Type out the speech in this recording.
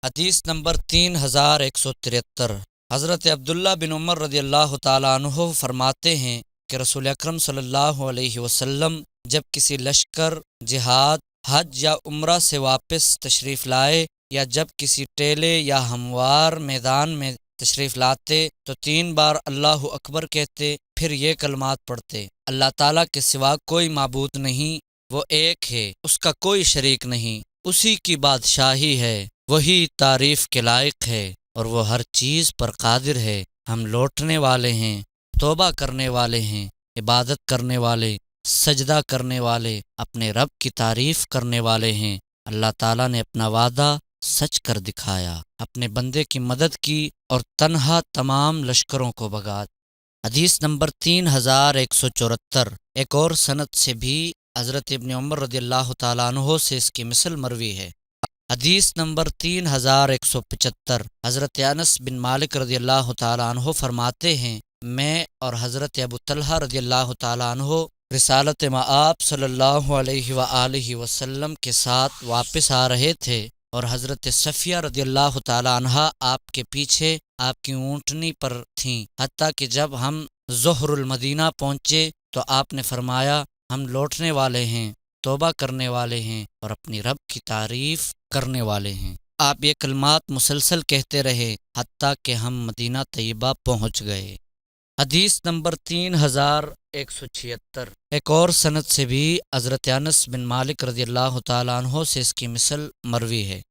حدیث نمبر 3173۔ حضرت عبداللہ بن عمر رضی اللہ تعالیٰ عنہ فرماتے ہیں کہ رسول اکرم صلی اللہ علیہ وسلم جب کسی لشکر، جہاد، حج یا عمرہ سے واپس تشریف لائے یا جب کسی ٹیلے یا ہموار میدان میں تشریف لاتے تو 3 بار اللہ اکبر کہتے، پھر یہ کلمات پڑھتے: اللہ تعالیٰ کے سوا کوئی معبود نہیں، وہ ایک ہے، اس کا کوئی شریک نہیں، اسی کی بادشاہی ہے، وہی تعریف کے لائق ہے اور وہ ہر چیز پر قادر ہے۔ ہم لوٹنے والے ہیں، توبہ کرنے والے ہیں، عبادت کرنے والے، سجدہ کرنے والے، اپنے رب کی تعریف کرنے والے ہیں۔ اللہ تعالیٰ نے اپنا وعدہ سچ کر دکھایا، اپنے بندے کی مدد کی اور تنہا تمام لشکروں کو بھگا۔ حدیث نمبر 3174۔ ایک اور سند سے بھی حضرت ابن عمر رضی اللہ تعالیٰ عنہ سے اس کی مثل مروی ہے۔ حدیث نمبر 3175۔ حضرت انس بن مالک رضی اللہ تعالیٰ عنہ فرماتے ہیں، میں اور حضرت ابو طلحہ رضی اللہ تعالیٰ عنہ رسالت مآب صلی اللہ علیہ وآلہ وسلم کے ساتھ واپس آ رہے تھے اور حضرت صفیہ رضی اللہ تعالیٰ عنہا آپ کے پیچھے آپ کی اونٹنی پر تھیں، حتیٰ کہ جب ہم ظہر المدینہ پہنچے تو آپ نے فرمایا، ہم لوٹنے والے ہیں، توبہ کرنے والے ہیں اور اپنی رب کی تعریف کرنے والے ہیں۔ آپ یہ کلمات مسلسل کہتے رہے حتیٰ کہ ہم مدینہ طیبہ پہنچ گئے۔ حدیث نمبر 3176۔ ایک اور سند سے بھی حضرت انس بن مالک رضی اللہ تعالیٰ عنہ سے اس کی مثل مروی ہے۔